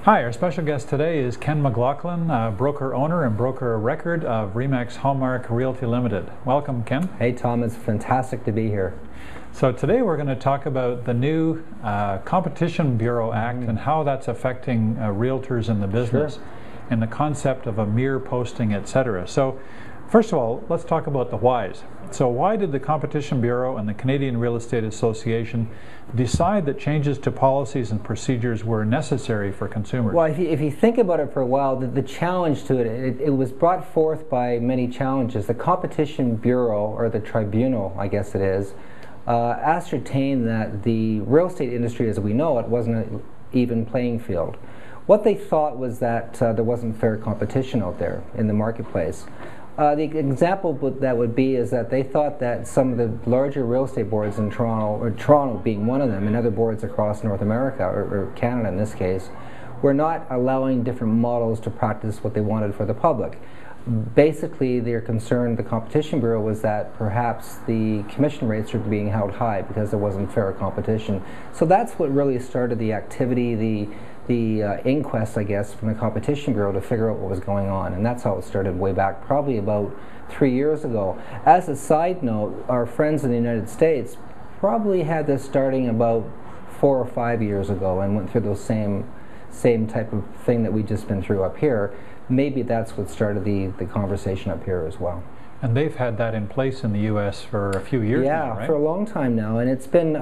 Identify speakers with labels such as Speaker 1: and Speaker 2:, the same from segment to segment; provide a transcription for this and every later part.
Speaker 1: Hi, our special guest today is Ken McLaughlin, broker owner and broker of record of REMAX Hallmark Realty Limited. Welcome, Ken.
Speaker 2: Hey Tom, it's fantastic to be here.
Speaker 1: So today we're going to talk about the new Competition Bureau Act and how that's affecting realtors in the business and the concept of a mere posting, etc. So first of all, let's talk about the whys. So why did the Competition Bureau and the Canadian Real Estate Association decide that changes to policies and procedures were necessary for consumers?
Speaker 2: Well, if you think about it for a while, the challenge to it was brought forth by many challenges. The Competition Bureau, or the tribunal, I guess it is, ascertained that the real estate industry as we know it wasn't an even playing field. What they thought was that there wasn't fair competition out there in the marketplace. The example that would be is that they thought that some of the larger real estate boards in Toronto, or Toronto being one of them, and other boards across North America, or Canada in this case, were not allowing different models to practice what they wanted for the public. Basically, their concern, the Competition Bureau, was that perhaps the commission rates were being held high because there wasn't fair competition. So that's what really started the activity, the inquest, I guess, from the Competition Bureau to figure out what was going on. And that's how it started way back, probably about 3 years ago. As a side note, our friends in the United States probably had this starting about 4 or 5 years ago and went through those same type of thing that we've just been through up here. Maybe that's what started the conversation up here as well.
Speaker 1: And they've had that in place in the U.S. for a few years now, right?
Speaker 2: Yeah, for a long time now, and it's been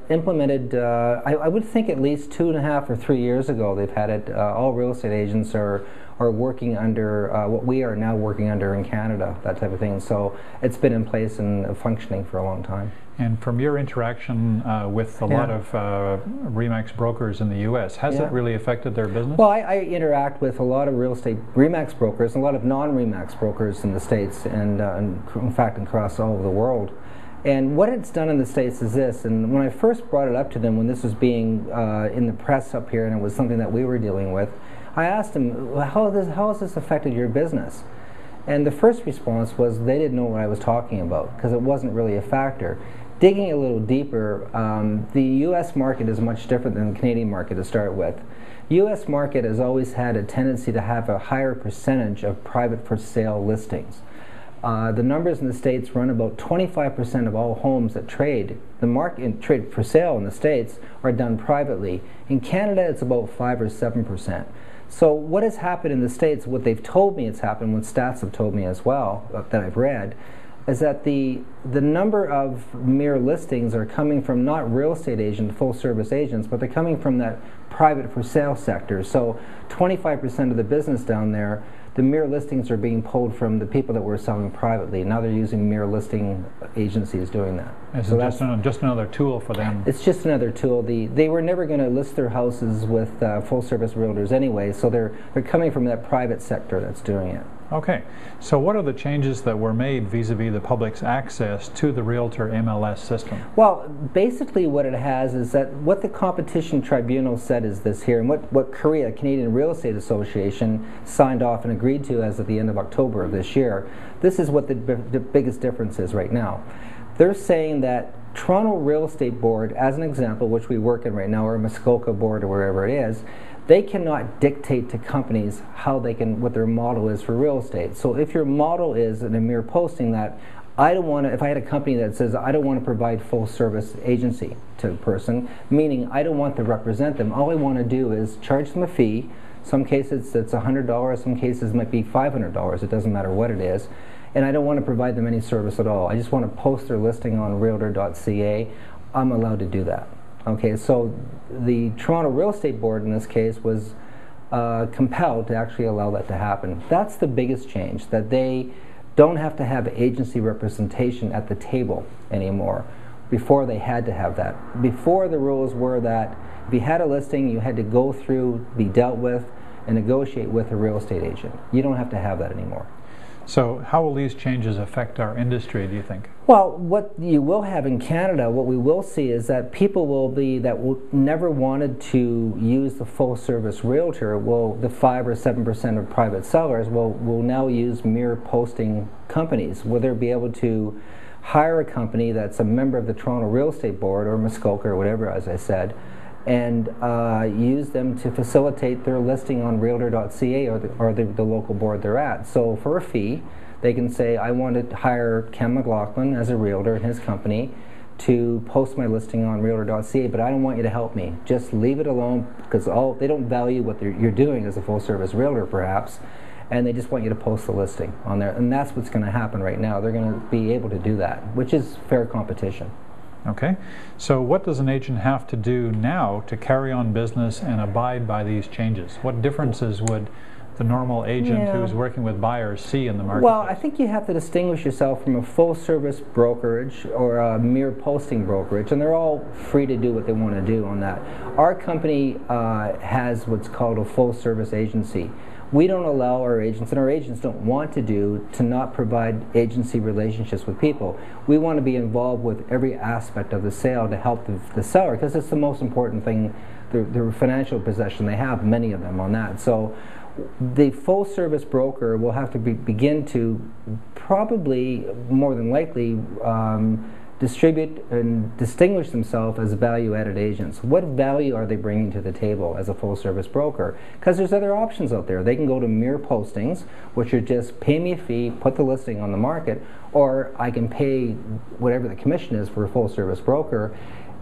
Speaker 2: implemented, I would think at least 2.5 or 3 years ago they've had it. All real estate agents are working under what we are now working under in Canada, that type of thing. So it's been in place and functioning for a long time.
Speaker 1: And from your interaction with a lot of REMAX brokers in the U.S., has it really affected their business?
Speaker 2: Well, I interact with a lot of real estate REMAX brokers, and a lot of non-REMAX brokers in the States, and in fact across all over the world. And what it's done in the States is this, and when I first brought it up to them when this was being in the press up here and it was something that we were dealing with, I asked them, how has this affected your business? And the first response was they didn't know what I was talking about because it wasn't really a factor. Digging a little deeper, the U.S. market is much different than the Canadian market to start with. The U.S. market has always had a tendency to have a higher percentage of private for sale listings. The numbers in the States run about 25% of all homes that trade for sale in the States are done privately. In Canada, it's about 5 or 7%. So what has happened in the States, what they've told me it's happened, what stats have told me as well that I've read, is that the number of mere listings are coming from not real estate agents, full service agents, but they're coming from that private for sale sector. So 25% of the business down there, the mere listings are being pulled from the people that were selling privately. Now they're using mere listing agencies doing that.
Speaker 1: And so that's just another tool for them.
Speaker 2: It's just another tool. They were never going to list their houses with full service realtors anyway, so they're coming from that private sector that's doing it.
Speaker 1: Okay, so what are the changes that were made vis-a-vis the public's access to the Realtor MLS system?
Speaker 2: Well, basically what it has is that what the Competition Tribunal said is this here, and what CREA, Canadian Real Estate Association, signed off and agreed to as at the end of October of this year. This is what the biggest difference is right now. They're saying that Toronto Real Estate Board, as an example, which we work in right now, or Muskoka Board or wherever it is, they cannot dictate to companies how they can, what their model is for real estate. So if your model is in a mere posting that I don't want to, if I had a company that says I don't want to provide full service agency to a person, meaning I don't want to represent them, all I want to do is charge them a fee. Some cases it's $100, some cases it might be $500, it doesn't matter what it is. And I don't want to provide them any service at all. I just want to post their listing on realtor.ca. I'm allowed to do that. Okay, so the Toronto Real Estate Board in this case was compelled to actually allow that to happen. That's the biggest change, that they don't have to have agency representation at the table anymore. Before they had to have that. Before the rules were that if you had a listing, you had to go through, be dealt with, and negotiate with a real estate agent. You don't have to have that anymore.
Speaker 1: So how will these changes affect our industry, do you think?
Speaker 2: Well, what you will have in Canada, what we will see is that people that never wanted to use the full service realtor, the 5 or 7% of private sellers will now use mere posting companies, where they'll be able to hire a company that's a member of the Toronto Real Estate Board or Muskoka or whatever, as I said, and use them to facilitate their listing on realtor.ca or the local board they're at. So for a fee, they can say, I want to hire Ken McLaughlin as a realtor in his company to post my listing on realtor.ca, but I don't want you to help me. Just leave it alone, because they don't value what you're doing as a full-service realtor, perhaps, and they just want you to post the listing on there. And that's what's going to happen right now. They're going to be able to do that, which is fair competition.
Speaker 1: Okay, so what does an agent have to do now to carry on business and abide by these changes? What differences would the normal agent who's working with buyers see in the market?
Speaker 2: Well, I think you have to distinguish yourself from a full-service brokerage or a mere posting brokerage, and they're all free to do what they want to do on that. Our company has what's called a full-service agency. We don't allow our agents, and our agents don't want to not provide agency relationships with people. We want to be involved with every aspect of the sale to help the seller, because it's the most important thing, the financial possession they have, many of them on that. So the full-service broker will have to begin to probably, more than likely, distribute and distinguish themselves as value-added agents. What value are they bringing to the table as a full-service broker? Because there's other options out there. They can go to mere postings, which are just pay me a fee, put the listing on the market, or I can pay whatever the commission is for a full-service broker,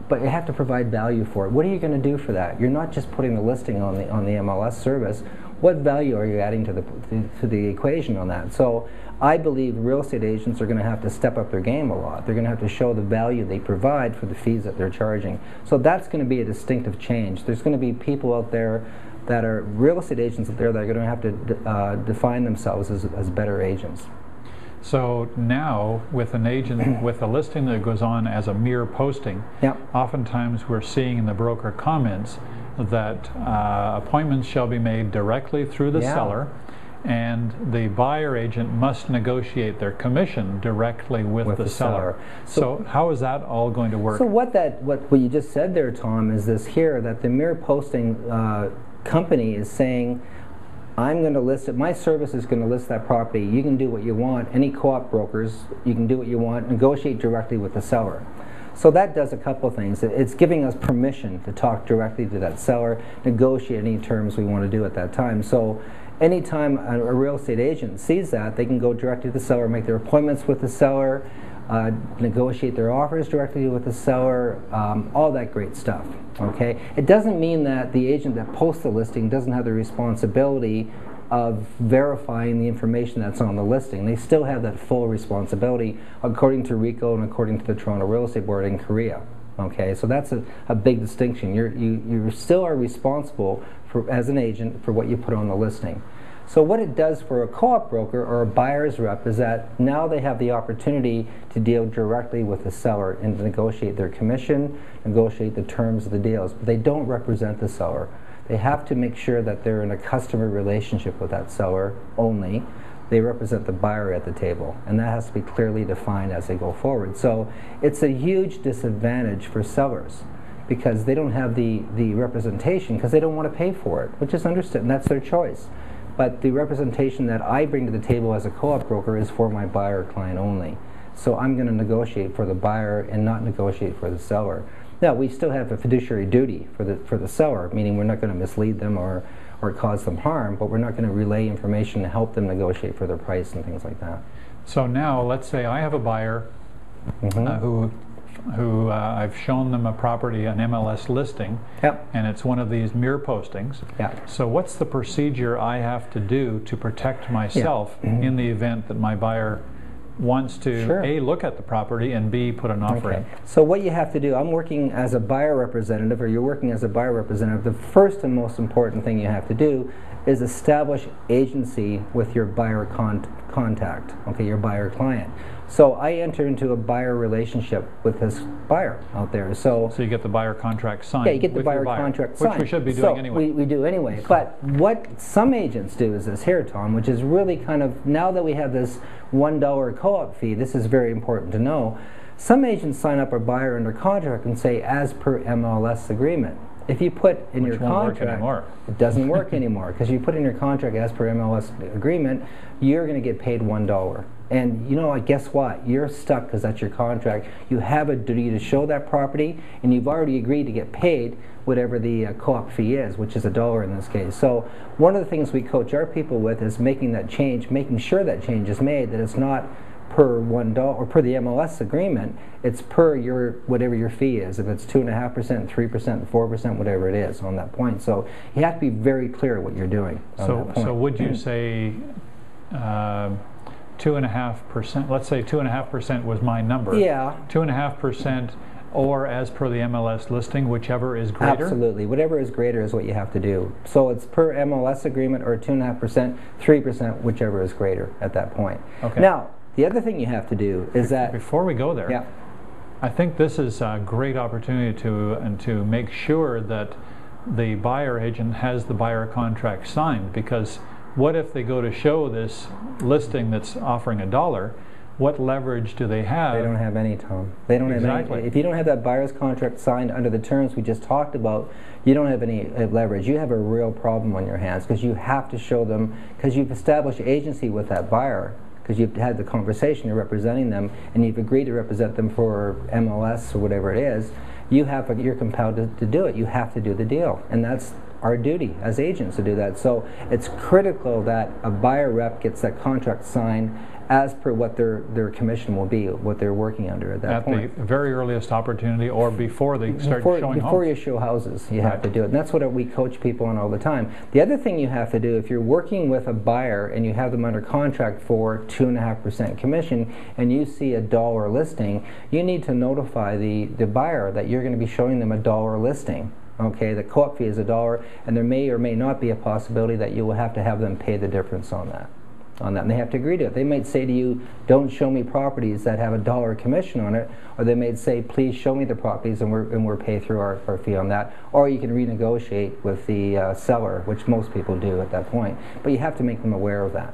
Speaker 2: but you have to provide value for it. What are you going to do for that? You're not just putting the listing on the MLS service. What value are you adding to the equation on that? So I believe real estate agents are going to have to step up their game a lot. They're going to have to show the value they provide for the fees that they're charging. So that's going to be a distinctive change. There's going to be people out there that are real estate agents out there that are going to have to define themselves as better agents.
Speaker 1: So now, with an agent, with a listing that goes on as a mere posting, oftentimes we're seeing in the broker comments that appointments shall be made directly through the seller, and the buyer agent must negotiate their commission directly with the seller. So how is that all going to work?
Speaker 2: So what you just said there, Tom, is this here, that the mere posting company is saying, I'm going to list it, my service is going to list that property, you can do what you want, any co-op brokers, you can do what you want, negotiate directly with the seller. So that does a couple things. It's giving us permission to talk directly to that seller, negotiate any terms we want to do at that time. So anytime a real estate agent sees that, they can go directly to the seller, make their appointments with the seller, negotiate their offers directly with the seller, all that great stuff. Okay? It doesn't mean that the agent that posts the listing doesn't have the responsibility of verifying the information that's on the listing. They still have that full responsibility according to RICO and according to the Toronto Real Estate Board in CREA. Okay, so that's a big distinction. You still are responsible as an agent for what you put on the listing. So what it does for a co-op broker or a buyer's rep is that now they have the opportunity to deal directly with the seller and to negotiate their commission, negotiate the terms of the deals. But they don't represent the seller. They have to make sure that they're in a customer relationship with that seller only. They represent the buyer at the table, and that has to be clearly defined as they go forward. So it's a huge disadvantage for sellers because they don't have the representation because they don't want to pay for it, which is understood, and that's their choice. But the representation that I bring to the table as a co-op broker is for my buyer client only. So I'm going to negotiate for the buyer and not negotiate for the seller. Now, we still have a fiduciary duty for the seller, meaning we're not going to mislead them or cause them harm, but we're not going to relay information to help them negotiate for their price and things like that.
Speaker 1: So now, let's say I have a buyer who I've shown them a property, an MLS listing, and it's one of these mere postings. So what's the procedure I have to do to protect myself in the event that my buyer wants to A, look at the property, and B, put an offer in?
Speaker 2: So what you have to do, I'm working as a buyer representative, or you're working as a buyer representative, the first and most important thing you have to do is establish agency with your buyer contact, okay, your buyer client. So I enter into a buyer relationship with this buyer out there. So
Speaker 1: you get the buyer contract signed.
Speaker 2: Yeah, you get the buyer contract signed.
Speaker 1: Which we should be doing anyway.
Speaker 2: We do anyway. But what some agents do is this here, Tom, which is really kind of, now that we have this $1 co-op fee, this is very important to know. Some agents sign up a buyer under contract and say, as per MLS agreement. if you put in your
Speaker 1: Which won't work
Speaker 2: contract,
Speaker 1: anymore.
Speaker 2: it doesn't work anymore, because you put in your contract as per MLS agreement, you're going to get paid $1. And you know what, guess what? You're stuck because that's your contract. You have a duty to show that property, and you've already agreed to get paid whatever the co-op fee is, which is $1 in this case. So one of the things we coach our people with is making that change, making sure that change is made, that it's not per $1 or per the MLS agreement, it's per your whatever your fee is. If it's 2.5%, 3%, 4%, whatever it is on that point. So you have to be very clear what you're doing on that point.
Speaker 1: So would you say 2.5%? Let's say 2.5% was my number.
Speaker 2: Yeah.
Speaker 1: 2.5%, or as per the MLS listing, whichever is greater?
Speaker 2: Absolutely. Whatever is greater is what you have to do. So it's per MLS agreement, or 2.5%, 3%, whichever is greater at that point.
Speaker 1: Okay.
Speaker 2: Now, the other thing you have to do is that...
Speaker 1: Before we go there,
Speaker 2: yeah.
Speaker 1: I think this is a great opportunity to make sure that the buyer agent has the buyer contract signed, because what if they go to show this listing that's offering $1? What leverage do they have?
Speaker 2: They don't have any, Tom. They don't have any. If you don't have that buyer's contract signed under the terms we just talked about, you don't have any leverage. You have a real problem on your hands, because you have to show them, because you've established agency with that buyer, because you've had the conversation, you're representing them, and you've agreed to represent them for MLS or whatever it is. You're compelled to do it. You have to do the deal, and that's our duty as agents to do that. So it's critical that a buyer rep gets that contract signed as per what their commission will be, what they're working under at that point.
Speaker 1: At the very earliest opportunity, or before they start showing homes.
Speaker 2: Before you show houses, you have to do it. And that's what we coach people on all the time. The other thing you have to do, if you're working with a buyer and you have them under contract for 2.5% commission, and you see $1 listing, you need to notify the buyer that you're going to be showing them $1 listing. Okay, the co-op fee is $1, and there may or may not be a possibility that you will have to have them pay the difference on that. And they have to agree to it. They might say to you, don't show me properties that have $1 commission on it, or they may say, please show me the properties, and we'll pay through our fee on that. Or you can renegotiate with the seller, which most people do at that point. But you have to make them aware of that.